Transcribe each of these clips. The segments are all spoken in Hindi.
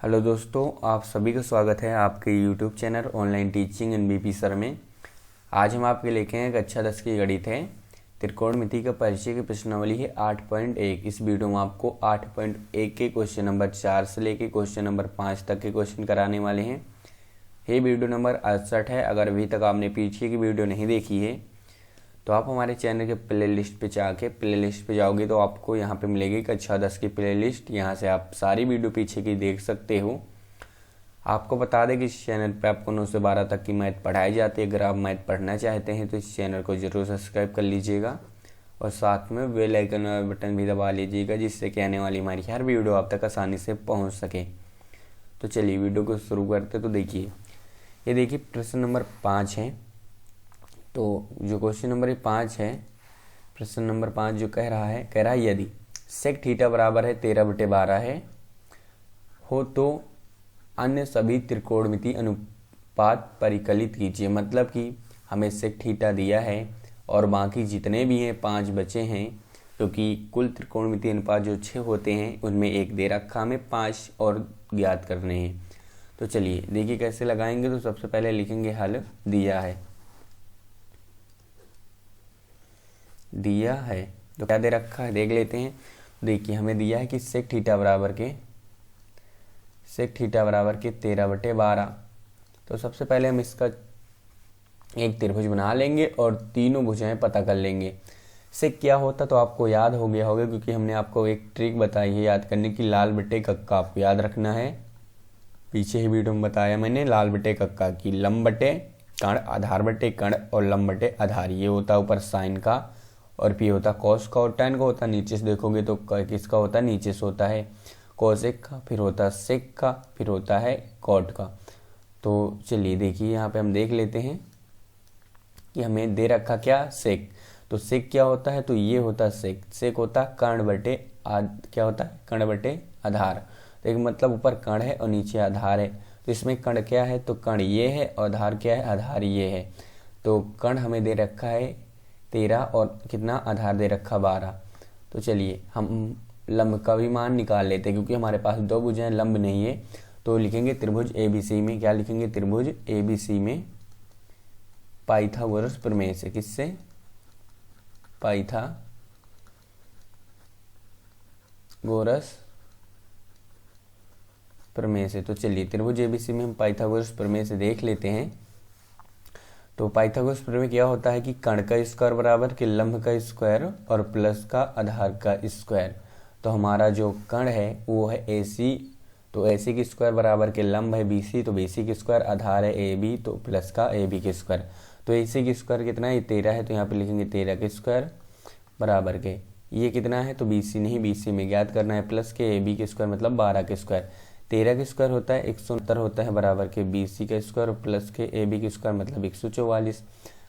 हेलो दोस्तों, आप सभी का स्वागत है आपके YouTube channel online teaching in BP sir में। आज हम आपके लेके हैं कक्षा 10 की गणित है त्रिकोणमिति का परिचय की प्रश्नावली है 8.1। इस वीडियो में आपको 8.1 के क्वेश्चन नंबर 4 से लेके क्वेश्चन नंबर 5 तक के क्वेश्चन कराने वाले हैं। ये वीडियो नंबर 68 है। अगर अभी तक आपने पीछे की वीडियो नहीं देखी है तो आप हमारे चैनल के प्लेलिस्ट पे जाके प्लेलिस्ट पे जाओगे तो आपको यहाँ पे मिलेगी कक्षा 10 की प्लेलिस्ट। यहाँ से आप सारी वीडियो पीछे की देख सकते हो। आपको बता दें कि इस चैनल पे आपको 9 से 12 तक की मैथ पढ़ाई जाती है। अगर आप मैथ पढ़ना चाहते हैं तो इस चैनल को जरूर सब्सक्राइब कर लीजिएगा और साथ में बेल आइकन वाला बटन भी दबा लीजिएगा, जिससे कि आने वाली हमारी हर वीडियो आप तक आसानी से पहुँच सके। तो चलिए वीडियो को शुरू करते। तो देखिए, ये देखिए प्रश्न नंबर 5 है। तो जो क्वेश्चन नंबर 5 है, प्रश्न नंबर 5 जो कह रहा है यदि सेक थीटा बराबर है 13/12 है हो तो अन्य सभी त्रिकोणमिति अनुपात परिकलित कीजिए। मतलब कि हमें सेक थीटा दिया है और बाकी जितने भी हैं 5 बचे हैं, क्योंकि कुल त्रिकोणमिति अनुपात जो 6 होते हैं उनमें एक दे रखा, हमें 5 और ज्ञात करने हैं। तो चलिए देखिए कैसे लगाएंगे। तो सबसे पहले लिखेंगे हल दिया है तो क्या दे रखा है देख लेते हैं। देखिए हमें दिया है कि सेक थीटा बराबर के 13/12। तो सबसे पहले हम इसका एक त्रिभुज बना लेंगे और तीनों भुजाएं पता कर लेंगे। सेक क्या होता तो आपको याद हो गया होगा, क्योंकि हमने आपको एक ट्रिक बताई है याद करने की, लाल बटे कक्का आपको याद रखना है। पीछे ही वीडियो में बताया मैंने लाल बटे कक्का की, लंब बटे कण, आधार बटे कण और लंब बटे आधार। ये होता ऊपर साइन का और पी होता कॉस का और टेन का होता नीचे से देखोगे तो किसका होता है, नीचे से होता है कोसेक का, फिर होता है सेक का, फिर होता है कॉट का। तो चलिए देखिए यहाँ पे हम देख लेते हैं कि हमें दे रखा क्या, सेक। तो सेक क्या होता है, तो ये होता है सेक। सेक होता है कर्ण बटे क्या होता है, कर्ण बटे आधार। तो एक मतलब ऊपर कर्ण है और नीचे आधार है। तो इसमें कर्ण क्या है, तो कर्ण ये है और आधार क्या है, आधार ये है। तो कर्ण हमें दे रखा है 13 और कितना आधार दे रखा 12। तो चलिए हम लंब का भी मान निकाल लेते हैं, क्योंकि हमारे पास दो भुजाएं लंब नहीं है। तो लिखेंगे त्रिभुज ABC में, क्या लिखेंगे, त्रिभुज ABC में पाइथागोरस प्रमेय से। किससे, पाइथागोरस प्रमेय से। तो चलिए त्रिभुज ABC में हम पाइथागोरस प्रमेय से देख लेते हैं। तो पाइथागोरस प्रमेय क्या होता है कि कर्ण का स्क्वायर बराबर कि लंब का स्क्वायर और प्लस का आधार का स्क्वायर। तो हमारा जो कर्ण है वो है AC, तो AC की स्क्वायर बराबर के लंब है BC, तो BC की स्क्वायर, आधार है AB तो प्लस का AB के स्क्वायर। तो AC की स्क्वायर कितना है, ये 13 है, तो यहाँ पे लिखेंगे 13 के स्क्वायर बराबर के ये कितना है, तो BC नहीं, BC में ज्ञात करना है, प्लस के AB के स्क्वायर मतलब 12 के स्क्वायर। 13 के स्क्वायर होता है 169 होता है बराबर के BC का स्क्वायर और प्लस के AB के स्क्वायर मतलब 144।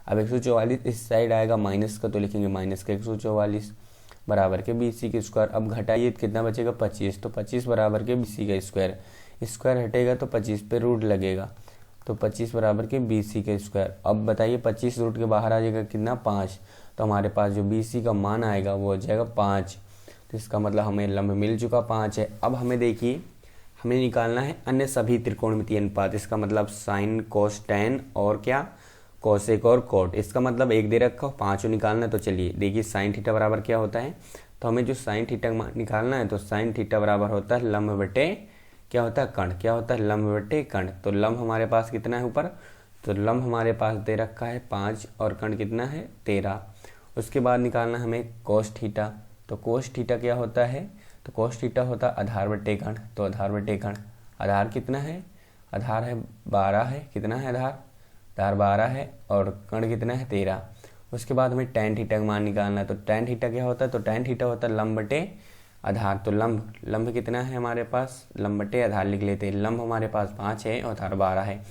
अब 144 इस साइड आएगा माइनस का, तो लिखेंगे माइनस का 144 बराबर के BC के स्क्वायर। अब घटाइए तो कितना बचेगा, 25। तो 25 बराबर के BC का स्क्वायर, स्क्वायर हटेगा तो 25 पे रूट लगेगा, तो 25 बराबर के BC का स्क्वायर। अब बताइए 25 रूट के बाहर आ जाएगा कितना, 5। तो हमारे पास जो BC का मान आएगा वो हो जाएगा 5। तो इसका मतलब हमें लंब मिल चुका 5 है। अब हमें देखिए हमें निकालना है अन्य सभी त्रिकोणमितीय अनुपात। इसका मतलब साइन कोस टेन और क्या, कोसेक और कोट। इसका मतलब एक दे रखा हो, 5 निकालना है। तो चलिए देखिए साइन थीटा बराबर क्या होता है। तो हमें जो साइन थीटा निकालना है, तो साइन थीटा बराबर होता है लंब बटे क्या होता है, कर्ण। क्या होता है, लंब बटे कर्ण। तो लंब हमारे पास कितना है ऊपर, तो लंब हमारे पास दे रखा है 5 और कर्ण कितना है 13। उसके बाद निकालना हमें कोस थीटा। तो कोस थीटा क्या होता है, तो कोस थीटा होता है आधार बटे कर्ण। तो आधार बटे कर्ण, आधार कितना है, आधार है 12 है, कितना है आधार 12 है और कर्ण कितना है 13। उसके बाद हमें tan थीटा का मान निकालना है। तो tan थीटा क्या होता है, तो tan थीटा होता है लंब बटे आधार। तो लंब कितना है हमारे पास, लंब बटे आधार लिख लेते हैं। लंब हमारे पास 5 है और आधार 12 है।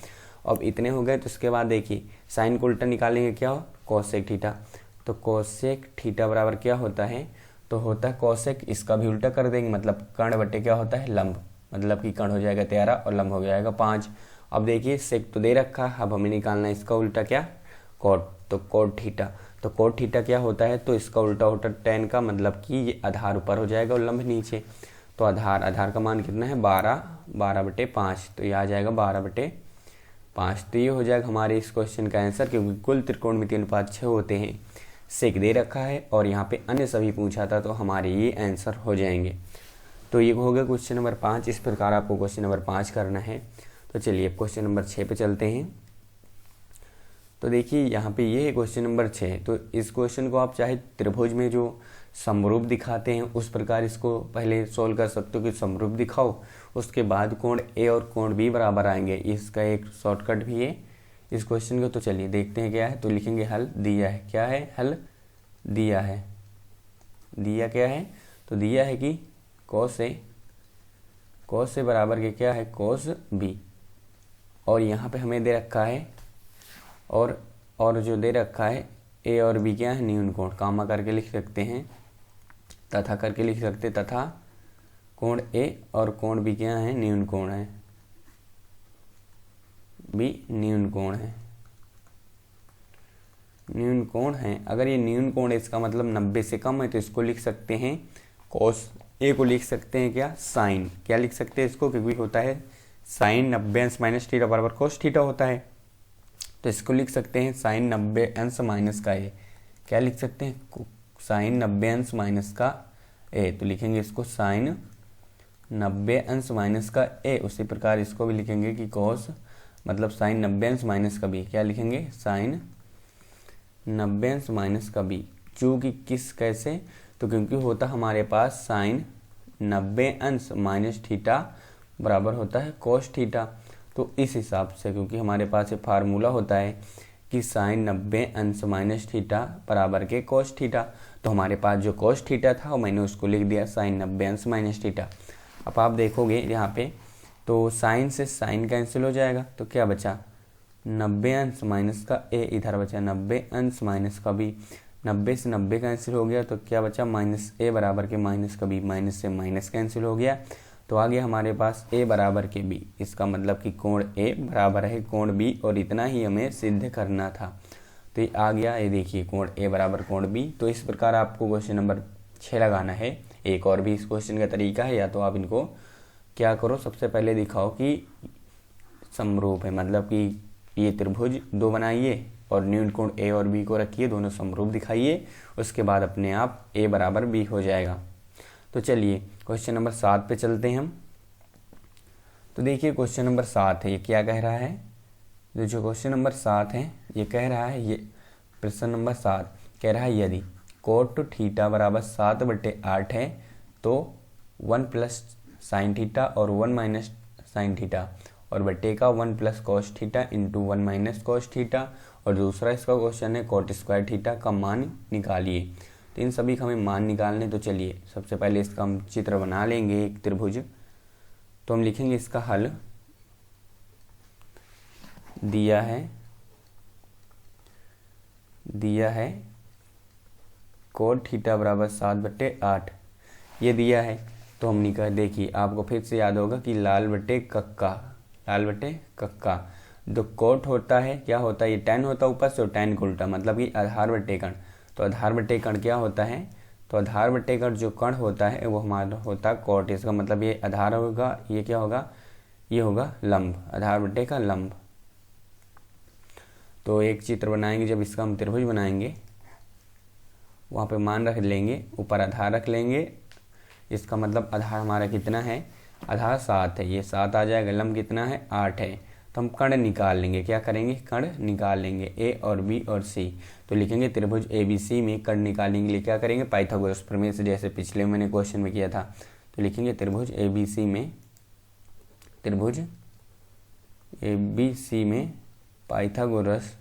अब इतने हो गए। तो उसके बाद देखिए साइन को उल्टा निकालेंगे, क्या हो, कोसेक थीटा। तो कोसेक थीटा बराबर क्या होता है, तो होता है कोसेक, इसका भी उल्टा कर देंगे, मतलब कर्ण बटे क्या होता है, लंब। मतलब कि कर्ण हो जाएगा 13 और लंब हो जाएगा 5। अब देखिए सेक तो दे रखा है, अब हमें निकालना है इसका उल्टा क्या, कोट। तो कोट थीटा, तो कोट थीटा क्या होता है, तो इसका उल्टा होता है टेन का, मतलब कि ये आधार ऊपर हो जाएगा और लंब नीचे। तो आधार का मान कितना है 12/5, तो ये आ जाएगा 12/5। तो ये हो जाएगा हमारे इस क्वेश्चन का आंसर, क्योंकि कुल त्रिकोणमितीय अनुपात 6 होते हैं, सेक दे रखा है और यहाँ पे अन्य सभी पूछा था, तो हमारे ये आंसर हो जाएंगे। तो ये हो गया क्वेश्चन नंबर 5। इस प्रकार आपको क्वेश्चन नंबर 5 करना है। तो चलिए क्वेश्चन नंबर 6 पे चलते हैं। तो देखिए यहाँ पे ये है क्वेश्चन नंबर 6। तो इस क्वेश्चन को आप चाहे त्रिभुज में जो समरूप दिखाते हैं उस प्रकार इसको पहले सोल्व कर सकते हो कि समरूप दिखाओ, उसके बाद कोण ए और कोण बी बराबर आएंगे। इसका एक शॉर्टकट भी है इस क्वेश्चन को। तो चलिए देखते हैं क्या है। तो लिखेंगे हल दिया है, क्या है हल दिया है, दिया क्या है, तो दिया है कि cos ए बराबर के क्या है cos b, और यहाँ पे हमें दे रखा है और जो दे रखा है ए और बी क्या है न्यून कोण, कामा करके लिख सकते हैं, तथा करके लिख सकते, तथा कोण ए और कोण बी क्या है न्यून कोण है, बी न्यून कोण है, न्यून कोण है। अगर ये न्यून कोण है इसका मतलब 90 से कम है, तो इसको लिख सकते हैं cos ए को लिख सकते हैं क्या साइन, क्या लिख सकते हैं इसको, क्योंकि होता है साइन 90 अंश माइनस थीटा बराबर cos थीटा होता है, तो इसको लिख सकते हैं साइन 90 अंश माइनस का ए, क्या लिख सकते हैं साइन 90 अंश माइनस का ए, तो लिखेंगे इसको साइन 90 अंश माइनस का ए। उसी प्रकार इसको भी लिखेंगे कि cos मतलब साइन 90 अंश माइनस का बी, क्या लिखेंगे साइन 90 अंश माइनस का बी। क्योंकि किस कैसे, तो क्योंकि होता हमारे पास साइन 90 अंश माइनस थीटा बराबर होता है cos थीटा, तो इस हिसाब से क्योंकि हमारे पास ये फार्मूला होता है कि साइन 90 अंश माइनस थीटा बराबर के cos थीटा, तो हमारे पास जो cos थीटा था मैंने उसको लिख दिया साइन 90 अंश माइनस थीटा। अब आप देखोगे यहाँ पे तो साइन से साइन कैंसिल हो जाएगा, तो क्या बचा 90 अंश माइनस का ए, इधर बचा 90 अंश माइनस का बी, 90 से 90 कैंसिल हो गया, तो क्या बचा माइनस ए बराबर के माइनस का बी, माइनस से माइनस कैंसिल हो गया, तो आ गया हमारे पास ए बराबर के बी। इसका मतलब कि कोण ए बराबर है कोण बी, और इतना ही हमें सिद्ध करना था। तो ये आ गया, ये देखिए कोण ए बराबर कोण बी। तो इस प्रकार आपको क्वेश्चन नंबर 6 लगाना है। एक और भी इस क्वेश्चन का तरीका है, या तो आप इनको क्या करो, सबसे पहले दिखाओ कि समरूप है, मतलब कि ये त्रिभुज 2 बनाइए और न्यून कोण ए और बी को रखिए, दोनों समरूप दिखाइए, उसके बाद अपने आप ए बराबर बी हो जाएगा। तो चलिए क्वेश्चन नंबर 7 पे चलते हैं हम। तो देखिए क्वेश्चन नंबर 7 है, ये क्या कह रहा है, जो क्वेश्चन नंबर 7 है ये कह रहा है, ये प्रश्न नंबर 7 कह रहा है यदि कोट थीटा बराबर 7/8 है तो 1 प्लस साइन थीटा और 1 माइनस साइन थीटा, और बटे का 1 plus cos theta into 1 minus cos theta, और दूसरा इसका क्वेश्चन है कोट स्क्वायर थीटा का मान निकालिए। तो इन सभी का हमें मान निकालने, तो चलिए सबसे पहले इसका हम चित्र बना लेंगे एक त्रिभुज। तो हम लिखेंगे इसका हल दिया है कोट थीटा बराबर 7/8, ये दिया है। तो हम निकाल, देखिए आपको फिर से याद होगा कि लाल बटे कक्का, जो कोट होता है क्या होता है, ये tan होता है ऊपर से, और tan को उल्टा, मतलब कि आधार बटे कण। तो आधार बटे कण क्या होता है, तो आधार बटे कण जो कण होता है वो हमारा होता है कोट। इसका मतलब ये आधार होगा, ये क्या होगा, ये होगा लंब, आधार बटे का लंब। तो एक चित्र बनाएंगे, जब इसका हम त्रिभुज बनाएंगे वहाँ पे मान रख लेंगे, ऊपर आधार रख लेंगे। इसका मतलब आधार हमारा कितना है, आधार 7 है, ये 7 आ जाएगा, लंब कितना है 8 है। तो हम कण निकाल लेंगे, क्या करेंगे कण निकाल लेंगे, ए और बी और सी। तो लिखेंगे त्रिभुज ABC में कण निकालने के लिए क्या करेंगे पाइथागोरस प्रमेय से, जैसे पिछले मैंने क्वेश्चन में किया था। तो लिखेंगे त्रिभुज ABC में पाइथागोरस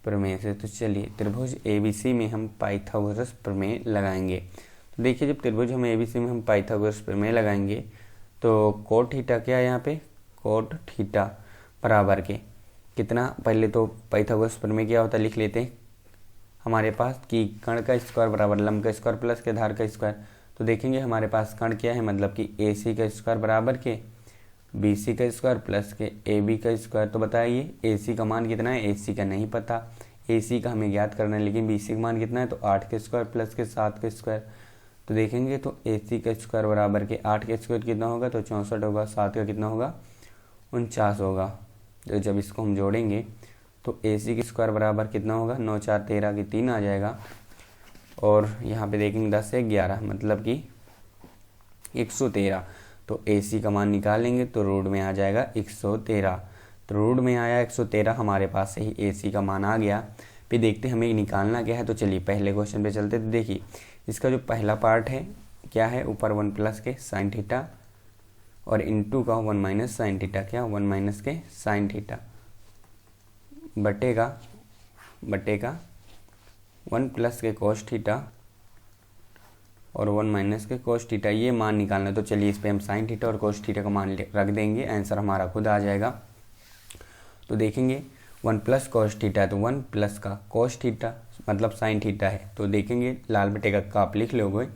प्रमेय से। तो चलिए त्रिभुज ABC में हम पाइथागोरस प्रमेय लगाएंगे। तो देखिए जब त्रिभुज हम ABC में हम पाइथागोरस प्रमेय लगाएंगे तो कोट थीटा क्या है, यहाँ पे कोट थीटा बराबर के कितना, पहले तो पाइथागोरस प्रमेय क्या होता है लिख लेते हैं हमारे पास कि कण का स्क्वायर बराबर लंब का स्क्वायर प्लस के आधार का स्क्वायर। तो देखेंगे हमारे पास कण क्या है, मतलब कि AC का स्क्वायर बराबर के बी सी का स्क्वायर प्लस के ए बी का स्क्वायर। तो बताइए ए सी का मान कितना है, ए सी का नहीं पता, ए सी का हमें ज्ञात करना है, लेकिन बी सी का मान कितना है, तो 8 का स्क्वायर प्लस के 7 का स्क्वायर। तो देखेंगे तो ए सी का स्क्वायर बराबर के 8 का स्क्वायर कितना होगा, तो 64 होगा, 7 का कितना होगा, 49 होगा। तो जब इसको हम जोड़ेंगे तो ए सी का स्क्वायर बराबर कितना होगा, 9 4 13 की 3 आ जाएगा, और यहाँ पे देखेंगे 10 से 11 मतलब कि 113। तो ए सी का मान निकालेंगे तो रूट में आ जाएगा 113। तो रूट में आया 113, हमारे पास से ही ए सी का मान आ गया। फिर देखते हैं हमें निकालना क्या है। तो चलिए पहले क्वेश्चन पे चलते। तो देखिए इसका जो पहला पार्ट है क्या है, ऊपर 1 प्लस के साइन थीटा और इनटू का 1 माइनस साइन थीटा, क्या 1 माइनस के साइन थीटा बटेगा 1 प्लस के कोस थीटा और 1 माइनस के कोस थीटा, ये मान निकालना। तो चलिए इस पे हम साइन थीटा और कोस थीटा का मान रख देंगे, आंसर हमारा खुद आ जाएगा। तो देखेंगे 1 प्लस कोस थीटा है तो 1 प्लस का कोस थीटा मतलब साइन थीटा है। तो देखेंगे लाल बटे का आप लिख लोगे,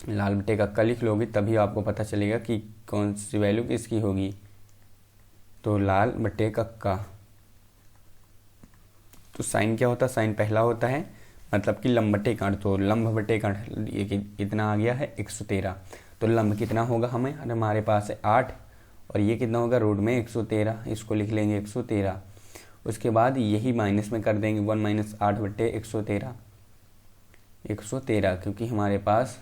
लाल बटे का लिख लोगे तभी आपको पता चलेगा कि कौन सी वैल्यू किसकी होगी। तो लाल बटे का, तो साइन क्या होता है, साइन पहला होता है मतलब कि लंब बटे कण, तो लंब बटे कण ये कितना आ गया है 113। तो लंब कितना होगा हमारे पास है 8 और ये कितना होगा रूट में 113, इसको लिख लेंगे 113। उसके बाद यही माइनस में कर देंगे 1 माइनस 8 बटे 113 क्योंकि हमारे पास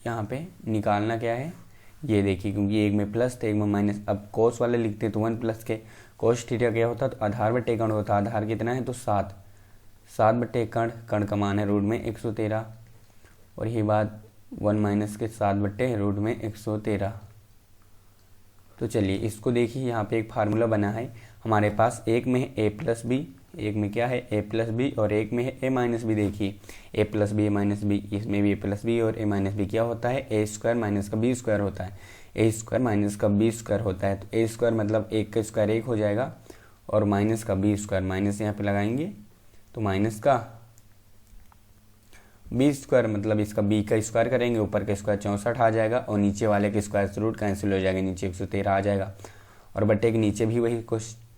यहाँ पे निकालना क्या है ये देखिए, क्योंकि एक में प्लस थे एक में माइनस। अब कोस वाले लिखते तो 1 प्लस के कोस थीटा क्या होता तो आधार बटे कण होता, आधार कितना है तो 7 बटे कण, कण का मान है रूट में 113 और यही बात 1 माइनस के 7 बटे रूट में 113। तो चलिए इसको देखिए यहाँ पे एक फार्मूला बना है हमारे पास, एक में है ए प्लस बी, एक में क्या है ए प्लस बी और एक में है ए माइनस बी। देखिए ए प्लस बी ए माइनस बी, इसमें भी ए प्लस बी और ए माइनस बी क्या होता है ए स्क्वायर माइनस का बी स्क्वायर होता है, ए स्क्वायर माइनस का बी स्क्वायर होता है। तो ए स्क्वायर मतलब एक का स्क्वायर एक हो जाएगा और माइनस का बी स्क्वायर, माइनस यहाँ पे लगाएंगे तो माइनस का बी स्क्वायर मतलब इसका बी का स्क्वायर करेंगे, ऊपर का स्क्वायर 64 आ जाएगा और नीचे वाले के स्क्वायर से रूट कैंसिल हो जाएगा, नीचे 113 आ जाएगा। और बटे के नीचे भी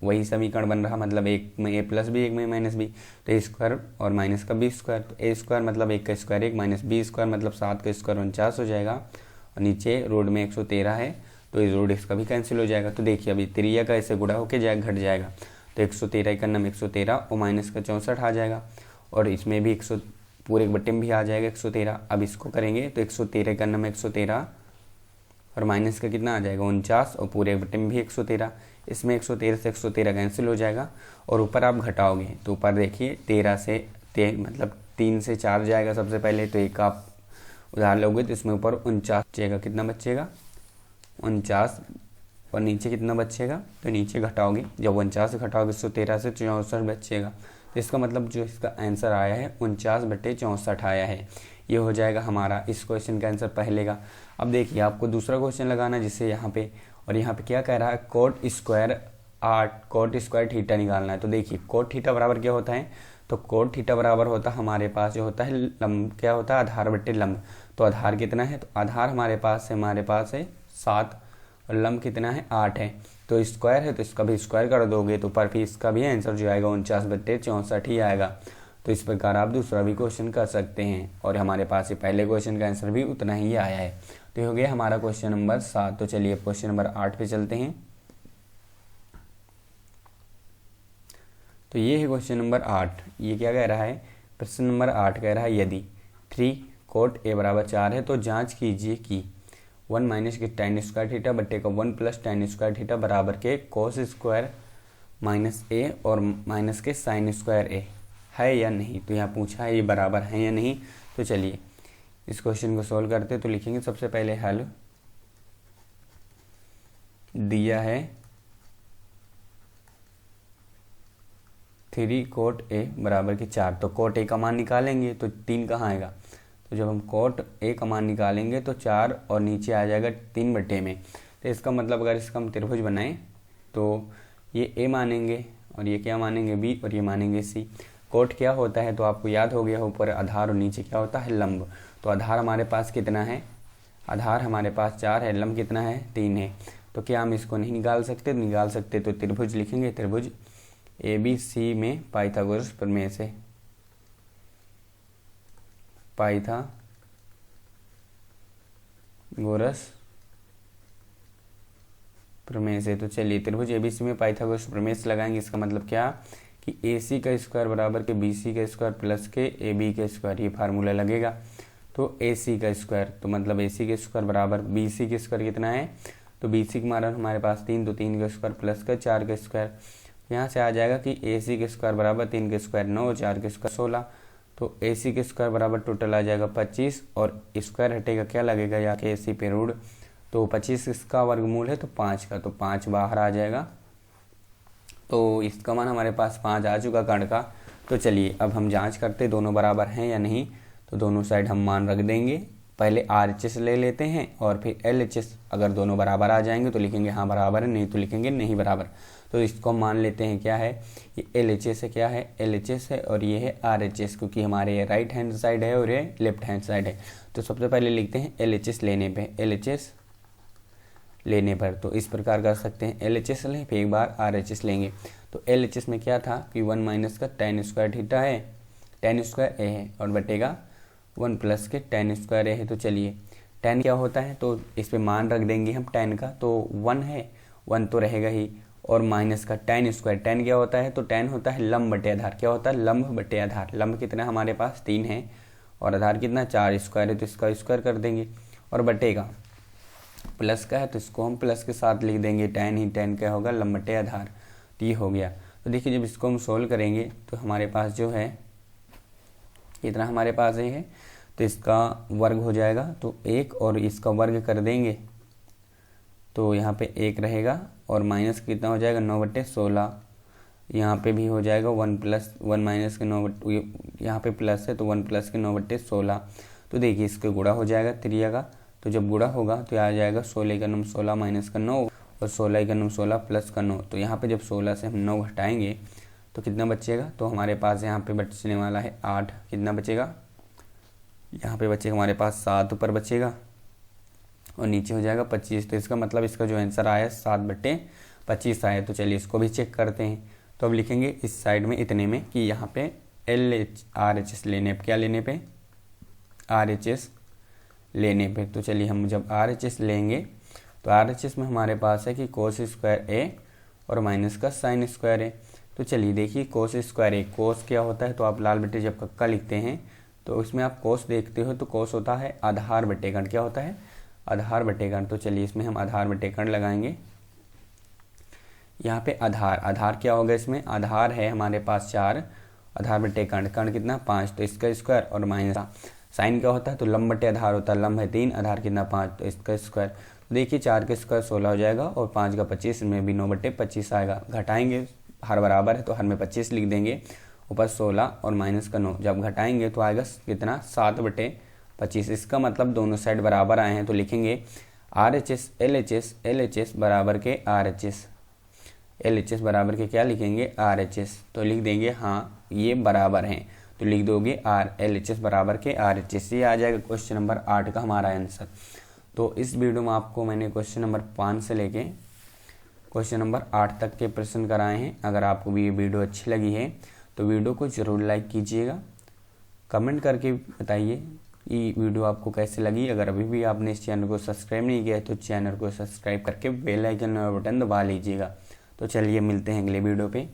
वही समीकरण बन रहा, मतलब एक में ए प्लस बी एक में माइनस बी, तो ए स्क्वायर और माइनस का बी स्क्वायर। तो ए स्क्वायर मतलब एक का स्क्वायर एक माइनस बी स्क्वायर मतलब 7 का स्क्वायर 49 हो जाएगा और नीचे रूट में 113 है तो इस रूट इसका भी कैंसिल हो जाएगा। तो देखिए अभी त्रिया का ऐसे गुणा होकर जाएगा घट जाएगा, तो 113 का नाम 113 और माइनस का 64 आ जाएगा और इसमें भी 100 पूरे बटे में भी आ जाएगा 113। अब इसको करेंगे तो 113 का नाम 113 और माइनस का कितना आ जाएगा 49 और पूरे बटे में भी 113, इसमें 113 से 113 कैंसिल हो जाएगा और ऊपर आप घटाओगे तो ऊपर देखिए 13 से मतलब 3 से 4 जाएगा सबसे पहले, तो एक आप उधार लोगे तो इसमें ऊपर 49 बचेगा, कितना बचेगा 49 और नीचे कितना बचेगा, तो नीचे घटाओगे जब 49 से घटाओगे 113 से 64 बचेगा। तो इसका मतलब जो इसका आंसर आया है 49 बटे 64 आया है, ये हो जाएगा हमारा इस क्वेश्चन का आंसर पहले का। अब देखिए आपको दूसरा क्वेश्चन लगाना जिससे यहाँ पे, और यहाँ पे क्या कह रहा है कोट स्क्वायर थीटा निकालना है। तो देखिए कोट थीटा बराबर क्या होता है, तो कोट थीटा बराबर होता है हमारे पास जो होता है लंब, क्या होता है आधार बटे लंब। तो आधार कितना है, तो आधार हमारे पास है 7 और लंब कितना है 8 है, तो स्क्वायर है तो इसका भी स्क्वायर कर दोगे तो पर फिर इसका भी आंसर जो आएगा 49 बटे 64 ही आएगा। तो इस प्रकार आप दूसरा भी क्वेश्चन कर सकते हैं और हमारे पास ये पहले क्वेश्चन का आंसर भी उतना ही आया है। तो हो गया हमारा क्वेश्चन नंबर 7। तो चलिए क्वेश्चन नंबर 8 पे चलते हैं। तो ये है क्वेश्चन नंबर 8। ये क्या कह रहा है, प्रश्न नंबर 8 कह रहा है यदि 3 कोट ए बराबर 4 है तो जांच कीजिए कि 1 माइनस के tan स्क्वायर थीटा बट्टे का 1 प्लस tan स्क्वायर थीटा बराबर के कोस स्क्वायर माइनस ए और माइनस के साइन स्क्वायर ए है या नहीं। तो यहाँ पूछा है ये बराबर है या नहीं। तो चलिए इस क्वेश्चन को सॉल्व करते। तो लिखेंगे सबसे पहले हल, दिया है 3 कोट ए बराबर के 4, तो कोट ए का मान निकालेंगे तो 3 कहाँ आएगा, तो जब हम कोट ए का मान निकालेंगे तो 4 और नीचे आ जाएगा 3 बटे में। तो इसका मतलब अगर इसका हम त्रिभुज बनाएं तो ये ए मानेंगे और ये क्या मानेंगे बी और ये मानेंगे सी। कोट क्या होता है तो आपको याद हो गया ऊपर आधार और नीचे क्या होता है लंब। तो आधार हमारे पास कितना है आधार हमारे पास 4 है, लंब कितना है 3 है। तो क्या हम इसको नहीं निकाल सकते? निकाल सकते। तो त्रिभुज लिखेंगे, त्रिभुज ABC में पाइथागोरस प्रमेय से, पाइथागोरस प्रमेय से। तो चलिए त्रिभुज ABC में पाइथागोरस प्रमेय से लगाएंगे। इसका मतलब क्या कि AC का स्क्वायर बराबर के BC का स्क्वायर प्लस के AB का स्क्वायर, ये फार्मूला लगेगा। तो AC का स्क्वायर, तो मतलब AC का स्क्वायर बराबर BC का स्क्वायर कितना है? तो BC का मान हमारे पास 3, तो 3 का स्क्वायर प्लस का 4 का स्क्वायर। यहाँ से आ जाएगा कि AC का स्क्वायर बराबर 3 का स्क्वायर 9, 4 का स्क्वायर 16। तो AC का स्क्वायर बराबर टोटल आ जाएगा 25, और स्क्वायर हटेगा क्या लगेगा जाके AC पे रूट। तो 25 इसका वर्गमूल है तो 5 का, तो 5 बाहर आ जाएगा। तो इसका मान हमारे पास 5 आ चुका कर्ण का। तो चलिए अब हम जांच करते दोनों बराबर हैं या नहीं। तो दोनों साइड हम मान रख देंगे। पहले RHS ले लेते हैं और फिर LHS। अगर दोनों बराबर आ जाएंगे तो लिखेंगे हाँ बराबर है, नहीं तो लिखेंगे नहीं बराबर। तो इसको हम मान लेते हैं क्या है, ये LHS है, क्या है LHS है, और ये है RHS, क्योंकि हमारे ये राइट हैंड साइड है और ये लेफ्ट हैंड साइड है। तो सबसे पहले लिखते हैं LHS लेने पे, LHS लेने पर। तो इस प्रकार कर सकते हैं, LHS लें फिर एक बार RHS लेंगे। तो LHS में क्या था कि 1 माइनस का tan स्क्वायर थीटा है, tan स्क्वायर A है, और बटेगा 1 प्लस के tan स्क्वायर A है। तो चलिए tan क्या होता है, तो इस पे मान रख देंगे हम tan का। तो 1 है, 1 तो रहेगा ही, और माइनस का tan स्क्वायर। tan क्या होता है, तो tan होता है लंब बटे आधार। क्या होता है, लंब बटे आधार। लंब कितना हमारे पास 3 है, और आधार कितना 4 स्क्वायर है, तो इसका स्क्वायर कर देंगे। और बटेगा प्लस का है तो इसको हम प्लस के साथ लिख देंगे, tan ही tan क्या होगा, लंब बटे आधार। तो ये हो गया। तो देखिए जब इसको हम सोल्व करेंगे तो हमारे पास जो है इतना हमारे पास ये है, तो इसका वर्ग हो जाएगा। तो 1 और इसका वर्ग कर देंगे तो यहाँ पे 1 रहेगा, और माइनस कितना हो जाएगा 9/16। यहाँ पे भी हो जाएगा 1 प्लस 1 माइनस के 9, यहाँ पे प्लस है तो 1 प्लस के 9/16। तो देखिए इसके गुणा हो जाएगा त्रिया का। तो जब गुणा होगा तो आ जाएगा 16 का 9 16 माइनस का 9, और 16 का 9 16 प्लस का 9। तो यहाँ पे जब 16 से हम 9 घटाएंगे तो कितना बचेगा, तो हमारे पास यहाँ पे बचने वाला है 8। कितना बचेगा, यहाँ पे बचेगा हमारे पास 7 ऊपर बचेगा, और नीचे हो जाएगा 25। तो इसका मतलब इसका जो आंसर आया 7/25 आया। तो चलिए इसको भी चेक करते हैं। तो अब लिखेंगे इस साइड में इतने में कि यहाँ पे RHS लेने पे, क्या लेने पे, RHS लेने पे। तो चलिए हम जब RHS लेंगे तो RHS में हमारे पास है कि कोस स्क्वायर A और माइनस का साइन स्क्वायर है। तो चलिए देखिए कोस स्क्वायर A, कोस क्या होता है, तो आप लाल बटे जब कक्का लिखते हैं तो उसमें आप कोस देखते हो, तो कोस होता है आधार बटे कर्ण। क्या होता है, आधार बटे कर्ण। तो चलिए इसमें हम आधार बटे कर्ण लगाएंगे। यहाँ पे आधार, आधार क्या होगा, इसमें आधार है हमारे पास 4, आधार बटे कर्ण, कर्ण कितना 5, तो इसका स्क्वायर, और माइनस साइन क्या होता है, तो लंब बटे आधार होता है, लंब है 3, आधार कितना 5, तो इसका स्क्वायर। तो देखिए 4 का स्क्वायर 16 हो जाएगा, और 5 का 25, में भी 9/25 आएगा। घटाएंगे, हर बराबर है तो हर में 25 लिख देंगे, ऊपर 16 और माइनस का 9। जब घटाएंगे तो आएगा कितना 7/25। इसका मतलब दोनों साइड बराबर आए हैं। तो लिखेंगे RHS LHS, LHS बराबर के RHS, LHS बराबर के क्या लिखेंगे RHS। तो लिख देंगे हाँ ये बराबर हैं, तो लिख दोगे LHS बराबर के RHS। ये आ जाएगा क्वेश्चन नंबर 8 का हमारा आंसर। तो इस वीडियो में आपको मैंने क्वेश्चन नंबर 5 से लेके क्वेश्चन नंबर 8 तक के प्रश्न कराए हैं। अगर आपको भी ये वीडियो अच्छी लगी है तो वीडियो को ज़रूर लाइक कीजिएगा, कमेंट करके बताइए कि वीडियो आपको कैसे लगी। अगर अभी भी आपने इस चैनल को सब्सक्राइब नहीं किया है तो चैनल को सब्सक्राइब करके बेल आइकन बटन दबा लीजिएगा। तो चलिए मिलते हैं अगले वीडियो पे।